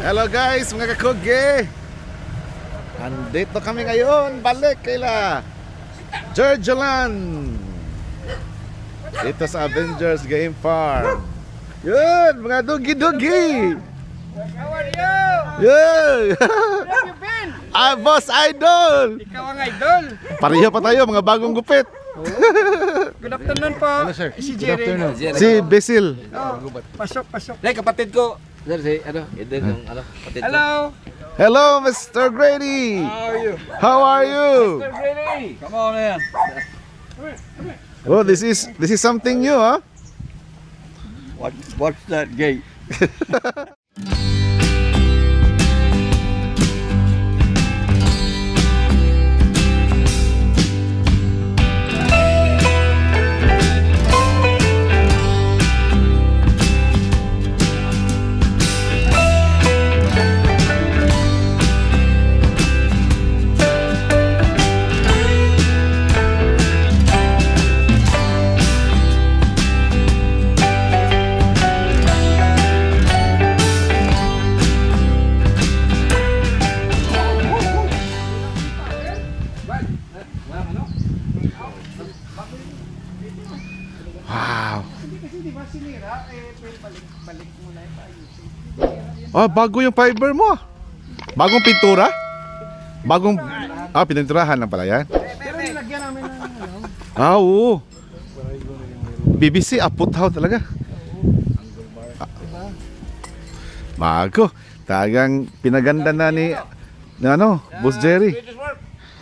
Hello guys, mga kakugi. Andito kami ngayon, balik kaila Georgialand. Dito sa Avengers Game Farm. Yun, mga dugi-dugi. How are you? Yun. Where have you been? Boss Idol. Ikaw ang idol. Pareho pa tayo, mga bagong gupit. Good afternoon po. Hello sir. Si Jerry. Si Basil. Pasok, pasok. Hey, kapatid ko. Sir, si Eden yung kapatid ko. Hello. Hello, Mr. Grady. How are you? How are you? Sir Grady. Come on man. Oh, this is something new, huh? What's that gate? Wow. Kasi di ba sinira, balik mo na yung ayusin. Oh, bago yung fiber mo. Bagong pintura? Bagong pininturahan lang pala yan. Pero nilagyan namin ng Oo. BBC aputhaw talaga. Bago. Tagang pinaganda na ni Boss Jerry.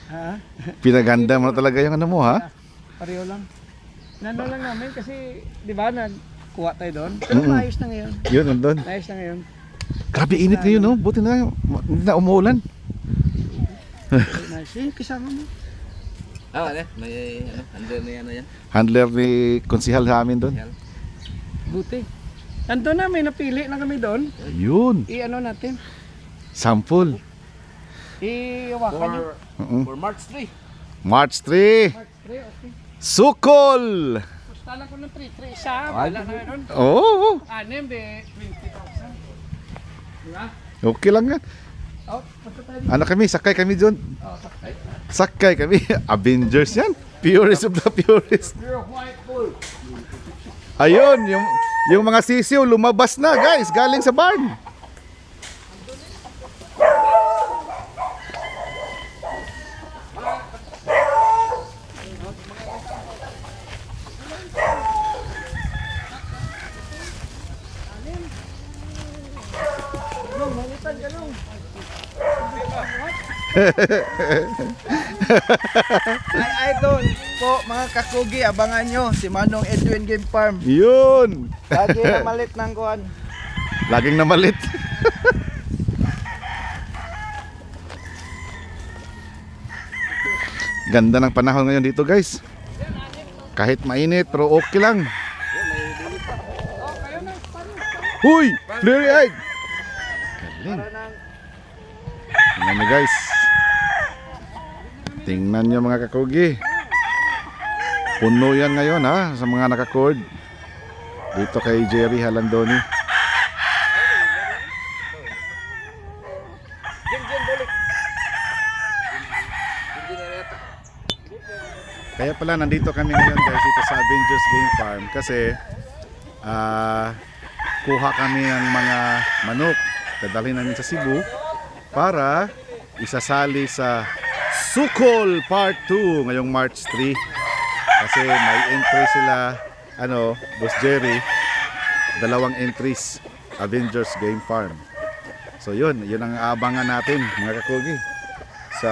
Ha? Pinaganda mo na talaga yung ano mo, ha? Pareho lang. Nano lang namin kasi, di ba, nagkuha tayo doon. Pero maayos na ngayon. Yun, nandun. Maayos na ngayon. Grabe init ngayon, no? Buti na hindi na umuulan. Nice. Eh, kasama mo. May handler na yan. Handler ni konsihal sa amin doon. Buti. Nandun na, may napili na kami doon. Yun. I-ano natin. Sample. I-hawakan nyo. For March 3. March 3. Mark 3, okay. Sukol. Pusta lang ko ng 3-3 isa. Wala na meron. Oo. Anim de 20,000. Diba? Okay lang yan. Oh, punta tayo. Ano kami, sakay kami doon. Oh, sakay. Sakay kami. Avengers yan. Purest of the purest. You're a white bull. Ayun, yung mga sisiw lumabas na, guys, galing sa barn. Long, malitan ka long. Ay idol po mga kakugi, abangan nyo si Manong Edwin Game Farm. Yun. Lagi na malit ng kuhan. Laging namalit. Ganda ng panahon ngayon dito, guys. Kahit mainit, pero okay lang. Huy! Clear-eyed! Galing. Tingnan nyo, guys. Tingnan nyo, mga kakugi. Puno yan ngayon, ha, sa mga nakacord. Dito kay Jerry Halandoni. Kaya pala nandito kami ngayon, guys, dito sa Avengers Game Farm kasi kuha kami ng mga manok, dadalhin namin sa Cebu para isasali sa Sukol Part 2 ngayong March 3 kasi may entry sila, Boss Jerry, 2 entries, Avengers Game Farm. So yun ang aabangan natin, mga kakugi. Sa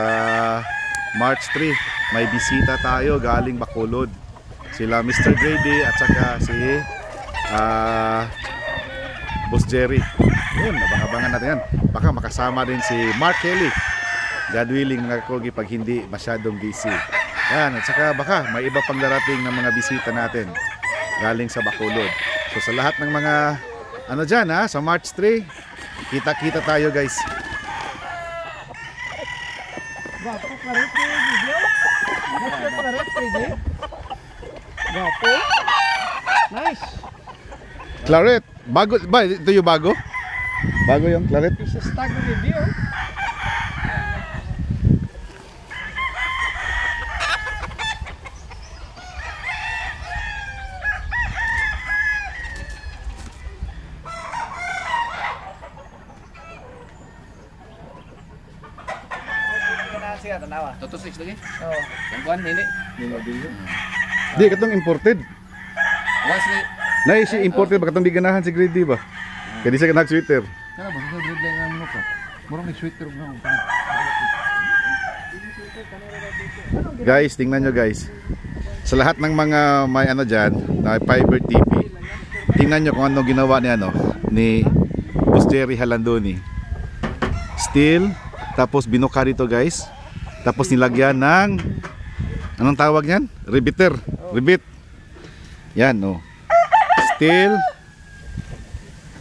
March 3 may bisita tayo galing Bacolod, sila Mr. Grady at saka si Boss Jerry. Yun, abangan natin yan. Baka makasama din si Mark Kelly, God willing, mga kakugi, pag hindi masyadong busy. Yan, at saka baka may iba pang darating ng mga bisita natin galing sa Bacolod. So sa lahat ng mga dyan, sa March 3, kita-kita tayo, guys. Gwapo ka rin sa video. Gwapo ka rin, pwede. Gwapo. Nice. Claret, bago ba? Ito yung bago? Bago yung claret. Isa stag review. Siya tanawa. Toto 6 lagi. Oo. Yang kuan ini. Di katong imported. Was ni. Na si imported ba katong di ganahan si Grady ba? Kaya di siya nag-sweater. Kana ba sa grade lang ang ka. Murang may sweater na. Guys, tingnan nyo guys. Sa lahat ng mga may ano dyan, na Fiber TV, tingnan nyo kung ano ginawa ni ano ni Boss Jerry Halandoni. Steel, tapos binuka dito guys. Tapos nilagyan ng anong tawag niyan? Riveter. Rivet. Yan oh. Steel,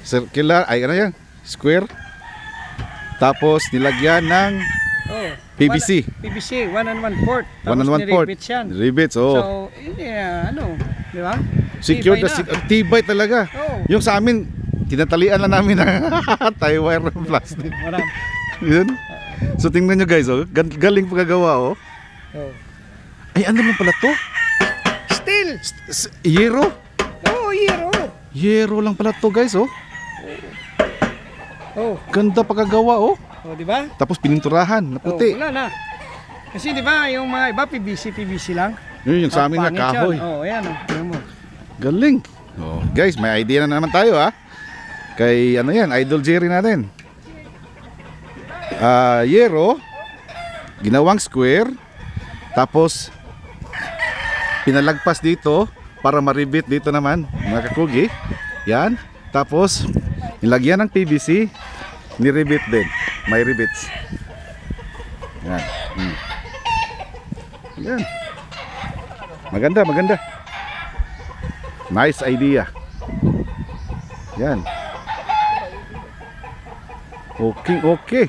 circular, ay ano yan? Square. Tapos nilagyan ng PVC. PVC, 1 and 1/4. 1 and 1/4. yan. Rivets, oh. So, hindi ano, di ba? Secure Tibay the na. tibay talaga. Oo. Yung sa amin, tinatalian lang namin ng tie wire ng plastic. Marami. Yun. So tingnan nyo guys, oh. Galing pagkagawa, oh. Oh. Ay, ano lang pala to? Still. Yero? Oh, hero. Yero lang pala to guys, oh. Oh, Ganda pagkagawa, oh. oh, di ba? Tapos pininturahan na Oh, puti. wala na. Kasi di ba, yung mga iba PVC lang. Yun yung sa amin na Pangit yan. kahoy. Oh, ayan oh. Tingnan mo. Galing. Oh, guys, may idea na naman tayo, ha. Kay ano yan, Idol Jerry natin. Yero, ginawang square, tapos pinalagpas dito para maribit dito naman, mga kakugi. Yan. Tapos nilagyan ng PVC, niribit din. May rivets. Yan. Yan. Maganda, maganda. Nice idea. Yan. Okay, okay.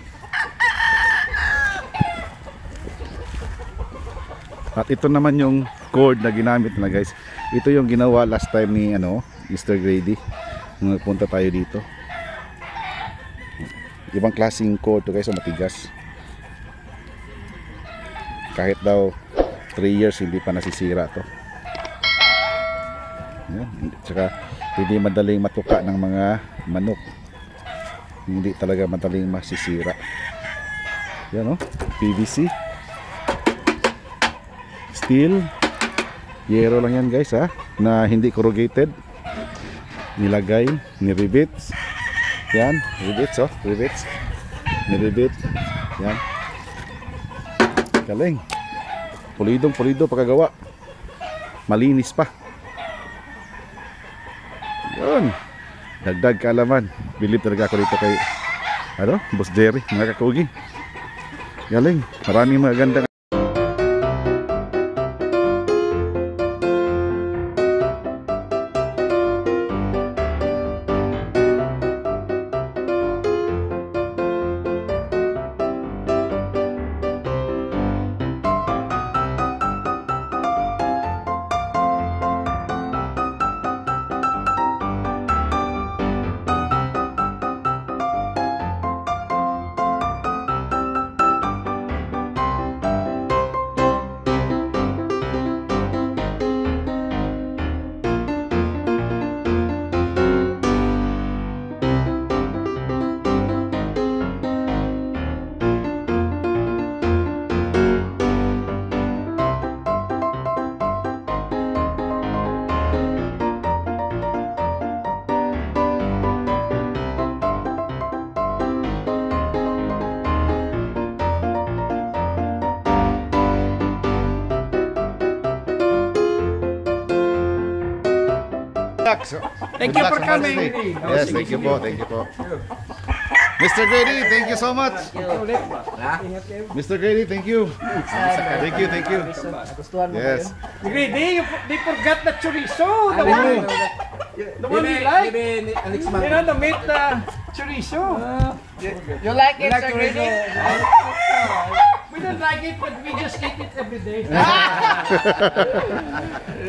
At ito naman yung cord na ginamit na guys. Ito yung ginawa last time ni ano, Mr. Grady. Nung nagpunta tayo dito. Ibang klaseng cord to guys, so matigas. Kahit daw 3 years hindi pa nasisira to. Yan. Tsaka hindi madaling matuka ng mga manok. Hindi talaga madaling masisira. Yan, oh. PVC, steel, yero lang yan guys, ha, na hindi corrugated. Nilagay, ni-rivets. Yan, rivets, oh, rivets. Ni-rivet. Yan. Galing. Pulidong pulido pagkagawa. Malinis pa. Yun. Dagdag kaalaman. Bilib talaga ako dito kay ano, Boss Jerry, mga kakugi. Galing. Maraming magandang Thank you for coming. Yes, thank you po, thank you po. Mr. Grady, thank you so much. Mr. Grady, thank you. Thank you, thank you. Yes. Grady, they forgot the chorizo. The one you like. You know, the meat chorizo. You like it, Sir Grady? We don't like it, but we just eat it every day.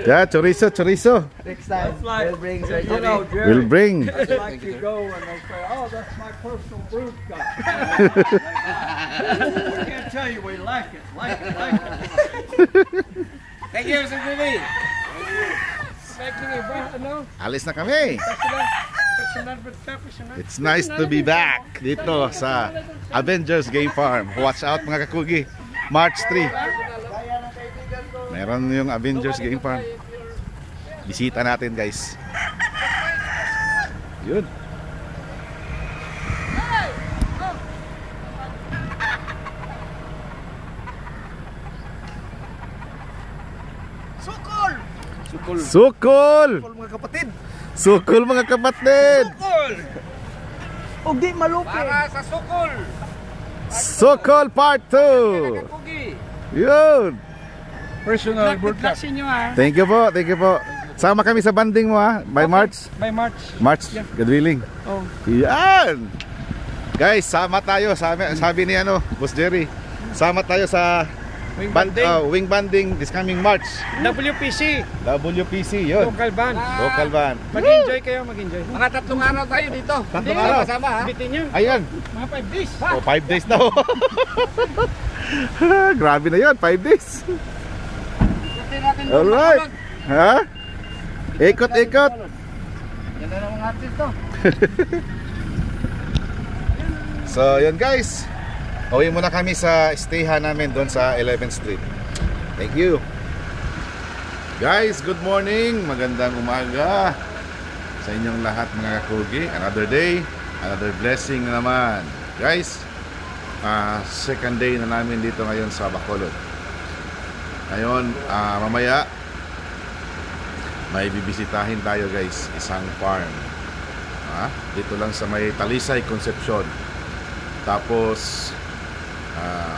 Yeah, chorizo. Next time, we'll bring Sir Jerry. We'll bring. Like you go and I say, oh, that's my personal brute guy. I can't tell you we like it. Thank you, Sir Billy. Alis na kami. It's nice to be back dito sa Avengers Game Farm. Watch out mga kakugi. March 3. Meron yung Avengers Game Farm. Bisita natin guys. Yun. Sukol! Mga kapatid. Sukol mga kapatid! Huwag di malupi. Sa sukol. Sukol Part 2! Yun! Personal broadcast. Thank you po. Sama kami sa banding mo ha, by March. By March. God willing. Oh. Yan! Guys, sama tayo. Sabi ni Boss Jerry. Sama tayo sa wing banding this coming March. WPC, yun. local band. Local band. Mag-enjoy kayo, mag-enjoy. Mga 3 araw tayo dito. 3 araw. Sama ha. Bitin nyo, Ayan. mga 5 days. 5 days na. Grabe na yun, 5 days. Alright. Ha? Ikot. Yan na mga artist to. So, yun guys. Uwi muna kami sa stayhan namin doon sa 11th Street. Thank you. Guys, good morning. Magandang umaga sa inyong lahat mga kakugi. Another day, another blessing na naman. Guys, second day na namin dito ngayon sa Bacolod. Ngayon, mamaya may bibisitahin tayo guys, isang farm. Dito lang sa may Talisay, Concepcion. Tapos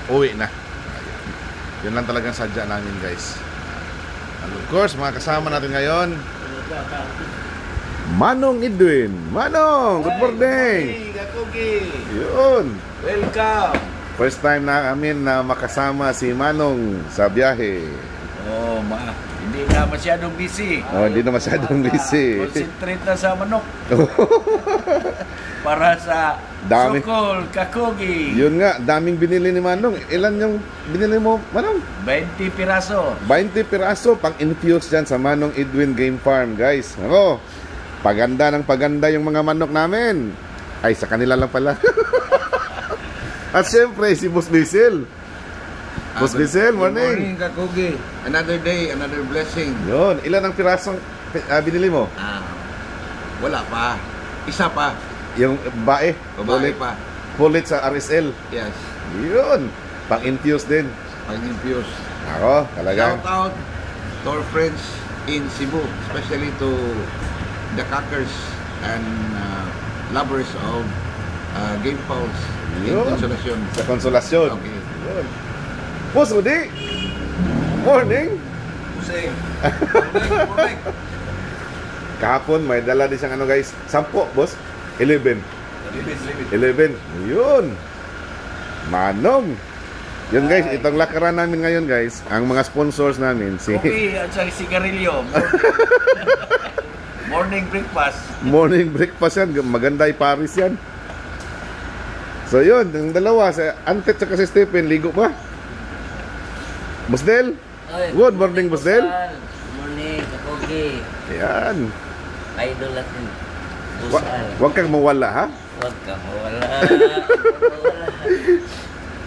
uwi na. Yun lang talagang sadya namin guys. And of course, mga kasama natin ngayon, Manong Edwin. Manong, good morning. Yun. Welcome. First time na amin na makasama si Manong sa biyahe. Oh, hindi na masyadong busy. Hindi na masyadong busy. Concentrate na sa manok. Para sa Dami. sukol, kakugi. Yun nga, daming binili ni Manong. Ilan yung binili mo, Manong? 20 piraso. 20 piraso pang-infuse dyan sa Manong Edwin Game Farm, guys. Ako, paganda ng paganda yung mga manok namin. Ay, sa kanila lang pala. At syempre, si Boss Bisil. Boss Bisil, morning. Morning, kakugi. Another day, another blessing. Yun, ilan ang pirasong binili mo? Wala pa. Isa pa. Yung bae? Babae pa. Bullet sa RSL. Yes. Yun, pang-infuse din. Pag-infuse. Ako, talagang. Shout out to our friends in Cebu, especially to the Cockers and lovers of game fowls in Yun. Consolacion. Sa Konsolasyon. Okay. Yun. Boss Udi, morning. Pusing. Morning. Kahapon may dala din siyang guys, 10 boss, 11. Libid. Yun. Manong. Yun guys, itong lakaran namin ngayon guys, ang mga sponsors namin si Coffee at sa sigarilyo. Morning breakfast. Morning Breakfast yan, maganda Paris yan. So yun, yung dalawa, si Antet at si Stephen, ligo pa. Boss Del? Good morning, Boss Del. Good morning, kapogi. Yan. Idol natin. Huwag kang mawala ha. Huwag ka mawala.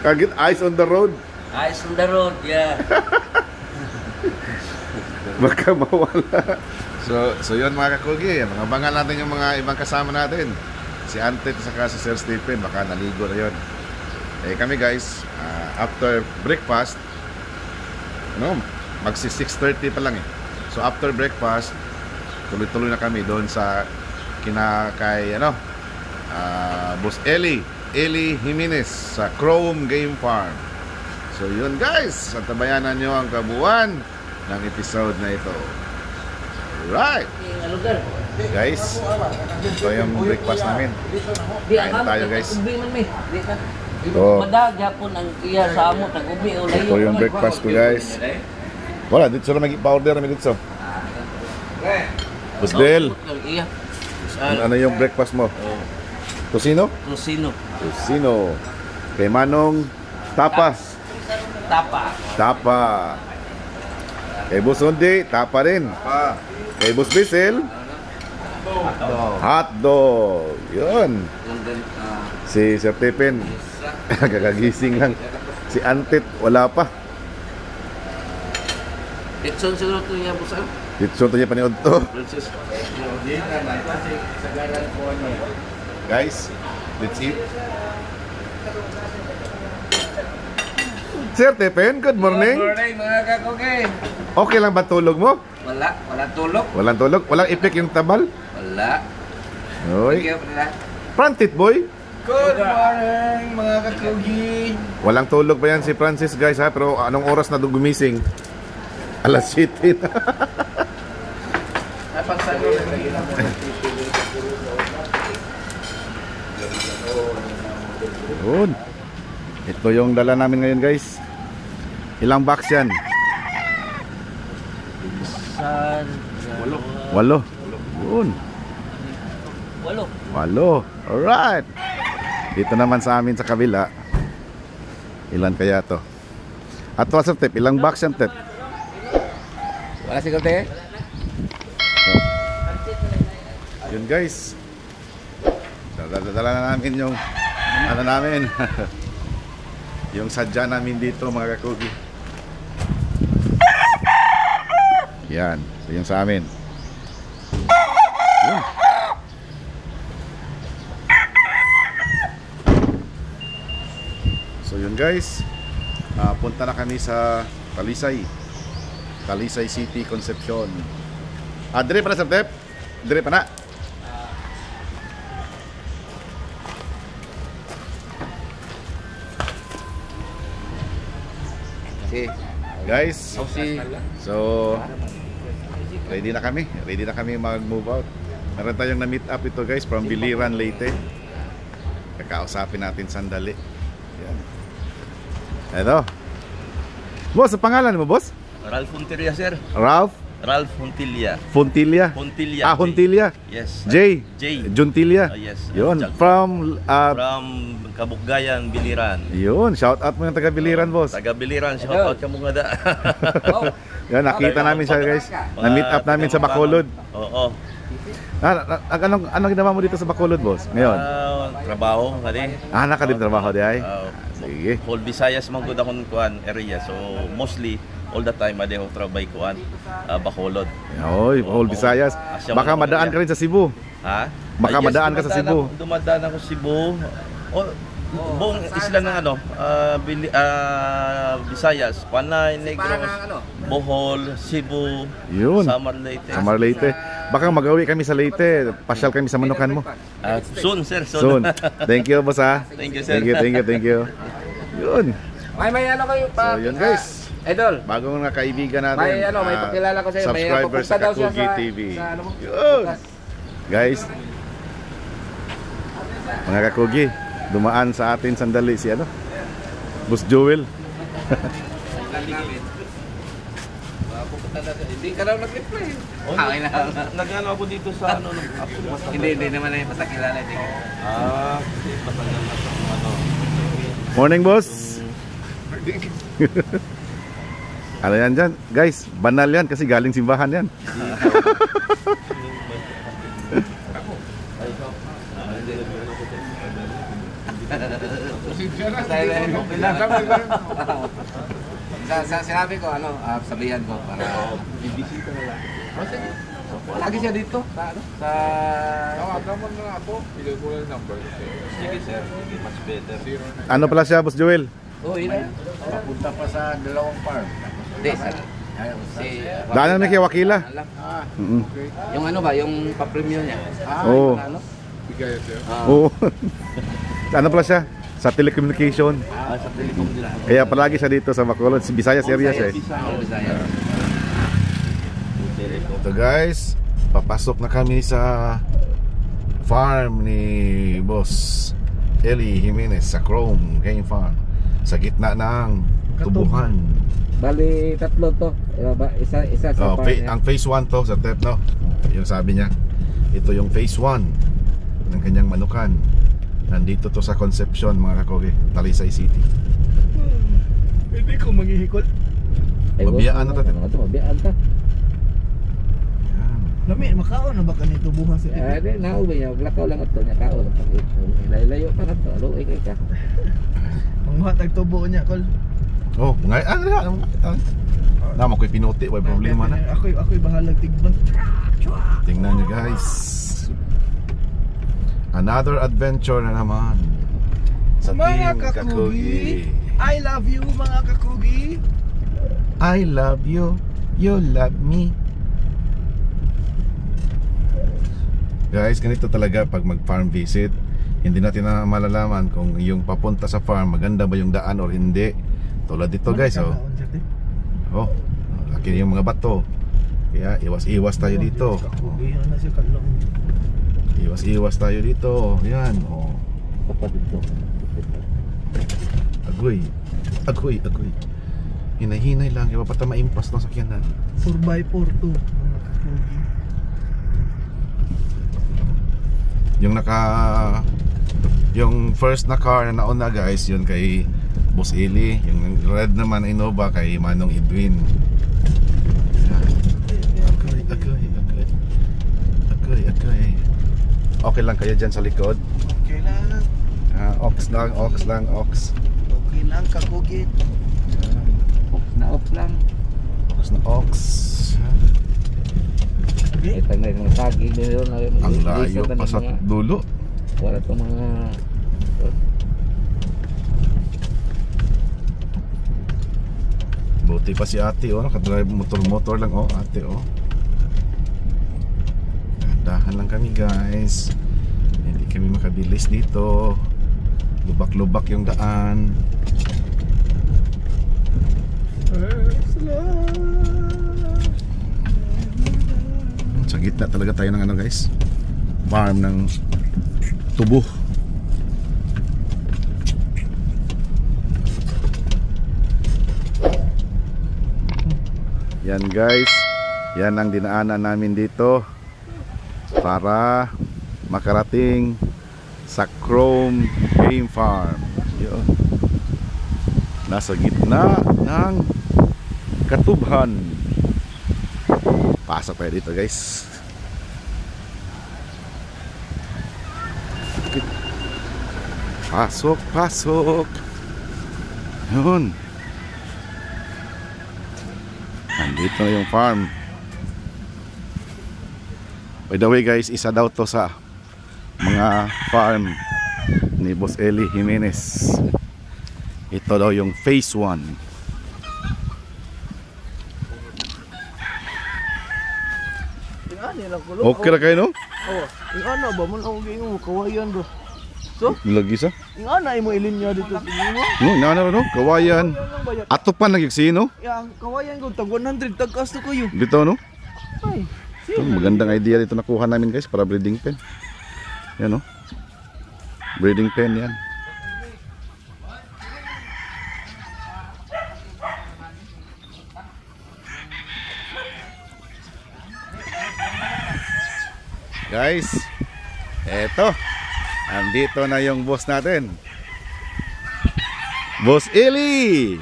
Kagit eyes on the road. Eyes on the road, yeah. Huwag kang mawala. So yun mga kakugi, mga bangal natin yung mga ibang kasama natin. Si Antet at si Sir Stephen, baka naligo na yun. Kami guys, after breakfast, magsi 6:30 pa lang So after breakfast, tuloy-tuloy na kami doon sa kay Boss Eli Jimenez sa Chrome Game Farm. So yun guys, tabayanan nyo ang kabuuan ng episode na ito. Right guys, ito yung breakfast namin. Kain tayo guys. Oh. Madag yapon ang iya sa amo tag-ubi o layo. Ito yung breakfast ko, guys. Wala, dito sila mag-powder namin dito. Boss Del, Iya. ano yung breakfast mo? Tosino? Tosino. Tosino. Kay Manong, tapas. Tapa. Tapa. Kay Boss Undi, tapa rin. Kay Boss Bissell, hotdog. Yun. Si Sir Tepin, kakagising lang. Si Antit, wala pa. Itson siguro to niya busa. Dito niya paniod to. Guys, that's it. Sir Tepin, good morning. Good morning mga kakugi. Okay lang ba tulog mo? Wala tulog. Walang tulog? Walang ipik yung tabal? Wala. Oy. Frantit boy? Good morning mga kakugi. Walang tulog pa yan si Francis, guys, ha? Pero anong oras na doon gumising? Alas 7 na. Yun. Ito yung dala namin ngayon, guys. Ilang box yan? San. 8. Yun. Walo. Alright. Dito naman sa amin sa kabila. Ilan kaya to? At what's up, Tep? Ilang box yan, Tep? Wala siguro te. Yun, guys. Dala na namin yung ano namin. Yung sadya namin dito, mga kakugi. Yan. Ito yung sa amin. Yun. So yun, guys. Punta na kami sa Talisay City, Concepcion. Dire pa na, Sir Tep? Dire pa na. Guys, so ready na kami mag-move out. Meron tayong na-meet up ito, guys, from Biliran, Leyte. Kakausapin natin sandali. Yan. Ito. Boss, ang pangalan mo, boss? Ralph Fontilla, sir. Ralph Ralph Fontilla. Fontilla. Fontilla. Fontilla. Yes. J. Oh, Juntilla. yes. Yun. Jack. From Kabukgayan, Biliran. yun, shout out mo yung taga Biliran, boss. Taga Biliran, shout out ka mga da. Yan, nakita namin siya, guys. Na-meet up namin sa Bacolod. Oo. Anong ginawa mo dito sa Bacolod, boss? Ngayon? Trabaho, kani. Nakalim trabaho di ay? Sige. Whole Visayas man gud akong kuan area. So mostly all the time ade ako trabaho kuan Bacolod. Oy, whole Visayas. Baka madaan ka rin sa Cebu. Ha? Baka madaan ka sa Cebu. Dumadaan ako sa Cebu. Buong isla ng Visayas, Panay, Negros, Bohol, Cebu, Yun. Samar Leyte. Sa Leyte. Baka mag-uwi kami sa Leyte. Pasyal kami sa Manukan mo. Soon, sir. Soon. Thank you, boss, ha. Thank you, sir. Thank you. Yun. May ano kayo pa? So, yun, guys. Idol. Bagong mga kaibigan natin. May pakilala ko sa'yo. May Subscribers sa pupunta daw siya Kakugi sa- TV. sa ano mo? Yun. Guys, mga Kakugi, dumaan sa atin sandali si Boss Joel. Hindi ka raw nag-reply. Nag-ano ako dito sa Hindi naman ay patakilala. matagal na sa Morning, boss. Ano yan dyan? Guys, banal yan kasi galing simbahan yan. Sinabi ko, sabihan ko para ibisita na lang. Lagi siya dito sa sa Tawagan mo na ako. Bigay ko lang number. Sige, sir. Much better. Ano pala siya, Boss Joel? Papunta pa sa dalawang farm. Hindi, Daanan na kay Wakila. Mm-mm. yung yung pa-premium niya. Oo. Bigay ito. Oo. Ano pala siya? Sa telecommunication. Sa telecom din ako. Kaya palagi siya dito sa Bacolod. Si Visayas area siya. Ito, guys, papasok na kami sa farm ni Boss Eli Jimenez sa Chrome Game Farm sa gitna ng tubuhan. Bali, tatlo to. Isa sa farm niya. Ang phase 1 to sa TEP, no? Yung sabi niya, ito yung phase 1 ng kanyang manukan. Nandito to sa Concepcion, mga kakogi, Talisay City. Hindi ko maghihikol. Mabiyaan na to. Mabiyaan ta. Yan. Lami, makaon na ba kanito buha sa TV? Di, nauwi niya. Lakaw lang ito niya. Kao lang. Layo pa na ito. Alo, ikay ka. Ang matag tubo niya, kol. Oh, na mo ko'y pinuti, may problema na. Ako'y bahalag tigban. Tingnan nyo guys, another adventure na naman sa Mga Team Kakugi. I love you mga kakugi. I love you, you love me. Guys, ganito talaga pag mag-farm visit. Hindi natin na malalaman kung yung papunta sa farm maganda ba yung daan or hindi. Tulad dito guys, oh, laki yung mga bato. Kaya iwas-iwas tayo dito. Iwas-iwas tayo dito. Yan, oh. Kapatid to. Agoy. Hinay-hinay lang, iba pata maimpas ng sakyanan. 4x4 to mga kakugi. Yung first na car na nauna guys, yun kay Boss Eli. Yung red naman Innova kay Manong Edwin. Agoy. Okay lang kayo dyan sa likod? Okay lang. Ox lang. Okay lang kakugi. Off lang. Ox. Kita na yung saging nyo. Ang layo pa sa dulo. Wala itong mga... Buti pa si ate, oh, nakadrive motor lang, oh, ate, oh. Dahan lang kami guys. Hindi kami makabilis dito. Lubak-lubak yung daan. Sa gitna talaga tayo ng ano guys, farm ng tubo. Yan guys, yan ang dinaanan namin dito para makarating sa Chrome Game Farm. Yun. Nasa gitna ng katubhan. Pasok tayo dito guys. Pasok. Yun. Nandito na yung farm. By the way guys, isa daw to sa mga farm ni Boss Eli Jimenez. Ito daw yung phase 1. Okay na kayo, no? Oh, ingana ba man ako gingo kawayan do. So, Lagi sa? ingana imo ilinya dito sa imo. No, no, kawayan. Ato pa nagsino Yang kawayan ko tag 100 tagkas to kayo. dito, no? Ay, Ito, magandang idea dito nakuha namin guys para breeding pen. Yan, no? Breeding pen yan. Guys, eto, andito na yung boss natin, Boss Eli.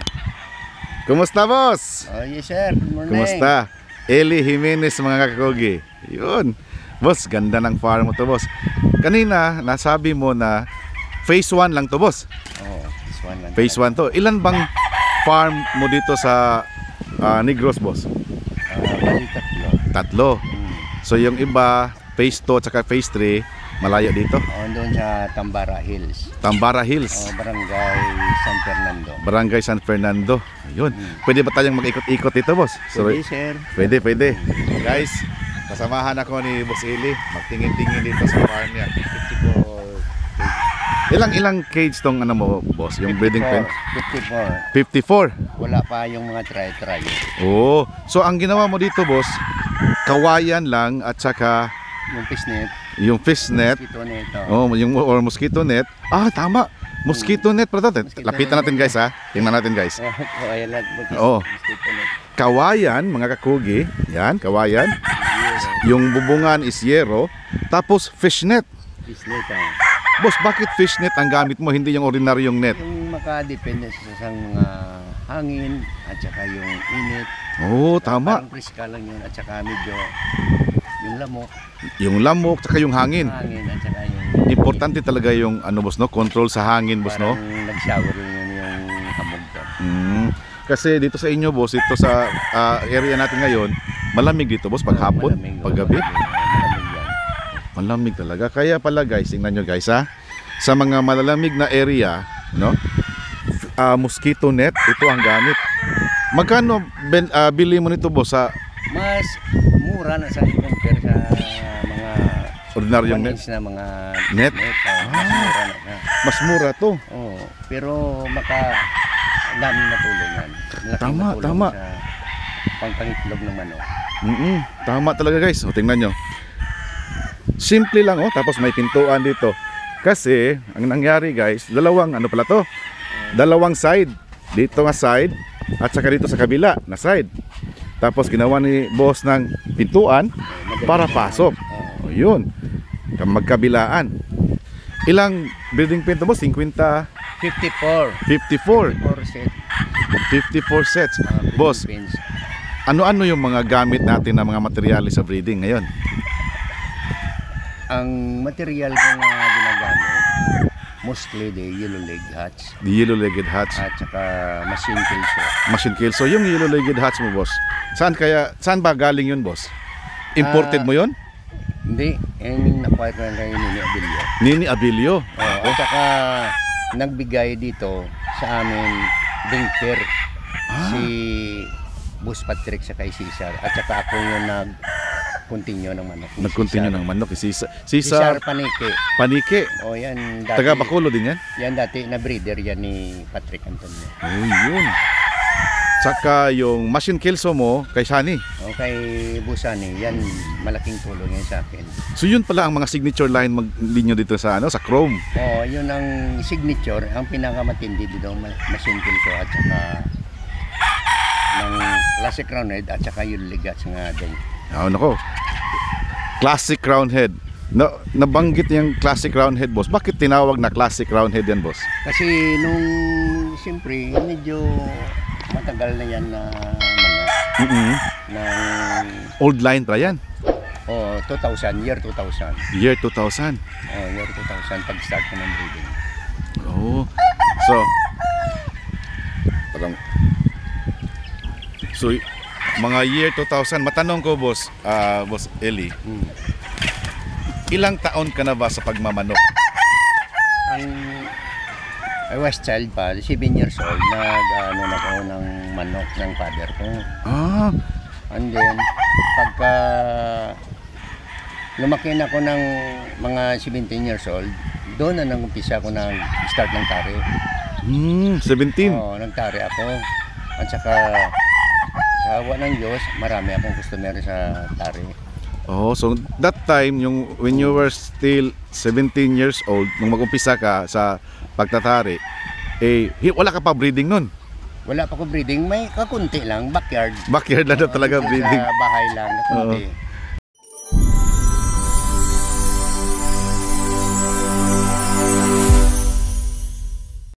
Kumusta boss? Oh, yes sir. Good morning. Kumusta? Eli Jimenez mga kakogi. Yun. Boss, ganda ng farm mo to boss. Kanina, nasabi mo na phase 1 lang to boss. Oh, this one lang. Phase 1 to. Ilan bang farm mo dito sa Negros boss? Bali tatlo. 3. So yung iba, phase 2 at saka phase 3, malayo dito. Oh, doon sa Tambara Hills. Tambara Hills. Oh, Barangay San Fernando. Barangay San Fernando. Ayun. Pwede ba tayong mag-ikot-ikot dito boss? Pwede sir. Pwede. Guys, kasamahan ako ni Boss Eli. Magtingin-tingin dito sa farm niya. 54. Ilang cage tong ano mo, boss? Yung breeding pen? 54. 54. Wala pa yung mga try. Oh, so ang ginawa mo dito, boss, kawayan lang at saka Yung fishnet. Yung fish net. Mosquito net. Oh, yung or mosquito net. Ah, tama. Mosquito net pala natin. Mosquito Lapitan natin guys ha. Tingnan natin guys. Kawayan lang. Oo. Mosquito net. Kawayan, mga kakugi. Yan, kawayan. Yung bubungan is yero. Tapos fish net. Fishnet. Boss, bakit fish net ang gamit mo, hindi yung ordinaryong net? Yung makadepende sa isang mga hangin at saka yung init. Oo, tama. Parang priska lang yun at saka medyo yung lamok. Yung lamok, tsaka yung hangin. Hangin at saka yung Importante talaga yung ano boss no, control sa hangin boss no. parang nag-shower yun yung hamog to. Kasi dito sa inyo boss, dito sa area natin ngayon, malamig dito boss pag hapon, Malamig, pag gabi. Malamig yan. Malamig talaga. Kaya pala guys, tingnan nyo guys ha. Sa mga malalamig na area, no? Mosquito net, ito ang gamit. Magkano bili mo nito boss sa Mas mura na sa compare sa mga ordinaryong net? 1 inch na mga Net? Mas mura na. Mas mura to. Oo, pero ang daming natulungan. Malaking Tama, natulong tama. Sa pangpangitlog ng manok. Tama talaga guys. O tingnan nyo. Simple lang oh, tapos may pintuan dito. Kasi ang nangyari guys, dalawang ano pala to? Dalawang side. Dito nga side at saka dito sa kabila na side. Tapos ginawa ni boss ng pintuan para pasok. O yun. Magkabilaan. Ilang building pinto mo? 50, 54. 54. 4 set. 54 sets. Breeding Boss, pens. ano-ano yung mga gamit natin na mga materyales sa breeding ngayon? Ang material ko na ginagamit, mostly the yellow leg hats The yellow-legged hats. at saka machine kill shot. Machine kill. So yung yellow-legged hats mo boss, saan ba galing yun boss? Imported mo yun? Hindi, yung nakuha ko na kay Nini Abilio. Nini Abilio. At saka nagbigay dito sa amin Dingper si Boss Patrick sa kay Cesar at saka ako yung nag-continue ng manok. ni Nag-continue Cesar. ng manok. Cesar Cesar Panike. Panike. O yan dati. Taga Bacolod din yan? Yan dati na breeder yan ni Patrick Antonio. Oh, yun. Tsaka yung machine kilso mo kay Shani. O kay Busani, yan malaking tulong yan sa akin. So yun pala ang mga signature line ninyo dito sa sa Chrome. O yun ang signature, ang pinakamatindi dito machine kill ko at saka ng classic roundhead at saka yung ligats nga din. Oh, nako. Classic roundhead. Nabanggit yung classic roundhead boss. Bakit tinawag na classic roundhead yan boss? Kasi nung siyempre medyo matagal na yan na ng Old line pa yan. 2000, year 2000. Year 2000. Year 2000 pag-start ko ng breeding. Oh. So parang mga year 2000, matanong ko boss, boss Eli, ilang taon ka na ba sa pagmamanok? I was child pa, 7 years old, nag-ano na ako ng manok ng father ko. And then, pagka lumaki na ako ng mga 17 years old, doon na nag-umpisa ako nag-start ng tari. 17. Oo, nagtari ako. At saka, sa awa ng Diyos, marami akong customer sa tari. Oh, so that time, when you were still 17 years old, nung mag-umpisa ka sa pagtatari, wala ka pa breeding nun. Wala pa ko breeding, may kakunti lang, backyard. Backyard lang na talaga breeding. Sa bahay lang, kakunti. Oo.